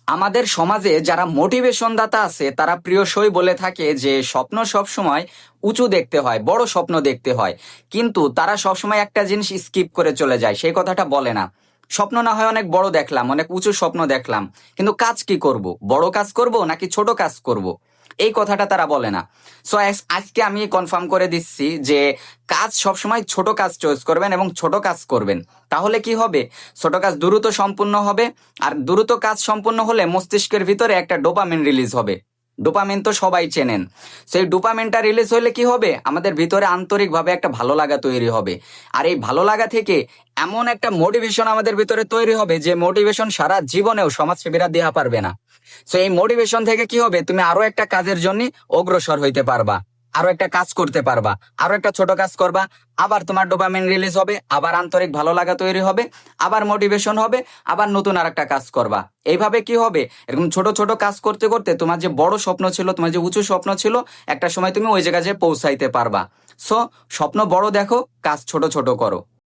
আমাদের সমাজে যারা মোটিভেশন দাতা আছে তারা প্রিয়সই বলে থাকে যে স্বপ্ন সব সময় উঁচু দেখতে হয়, বড় স্বপ্ন দেখতে হয়। কিন্তু তারা সবসময় একটা জিনিস স্কিপ করে চলে যায়, সেই কথাটা বলে না। স্বপ্ন না হয় অনেক বড় দেখলাম, অনেক উঁচু স্বপ্ন দেখলাম, কিন্তু কাজ কি করব? বড় কাজ করব নাকি ছোট কাজ করব? এই কথাটা তারা বলে না। সো আজকে আমি কনফার্ম করে দিচ্ছি যে কাজ সবসময় ছোট কাজ চয়েস করবেন এবং ছোট কাজ করবেন। তাহলে কি হবে? ছোট কাজ দ্রুত সম্পূর্ণ হবে। আর দ্রুত কাজ সম্পূর্ণ হলে মস্তিষ্কের ভিতরে একটা ডোপামিন রিলিজ হবে। ডোপামিন তো সবাই চেনেন। সেই ডোপামিনটা রিলিজ হলে কি হবে? আমাদের ভিতরে আন্তরিকভাবে একটা ভালো লাগা তৈরি হবে। আর এই ভালো লাগা থেকে এমন একটা মোটিভেশন আমাদের ভিতরে তৈরি হবে যে মোটিভেশন সারা জীবনেও সমাজসেবীরা দেয়া পারবে না। সো এই মোটিভেশন থেকে কি হবে? তুমি আরো একটা কাজের জন্য অগ্রসর হইতে পারবা, আরো একটা কাজ করতে পারবা, আরো একটা ছোট কাজ করবা, আবার তোমার ডোপামিন রিলিজ হবে, আবার আন্তরিক ভালো লাগা তৈরি হবে, আবার মোটিভেশন হবে, আবার নতুন আর একটা কাজ করবা। এইভাবে কি হবে? এরকম ছোট ছোট কাজ করতে করতে তোমার যে বড় স্বপ্ন ছিল, তোমার যে উঁচু স্বপ্ন ছিল, একটা সময় তুমি ওই জায়গায় যেয়ে পৌঁছাইতে পারবা। সো স্বপ্ন বড় দেখো, কাজ ছোট ছোট করো।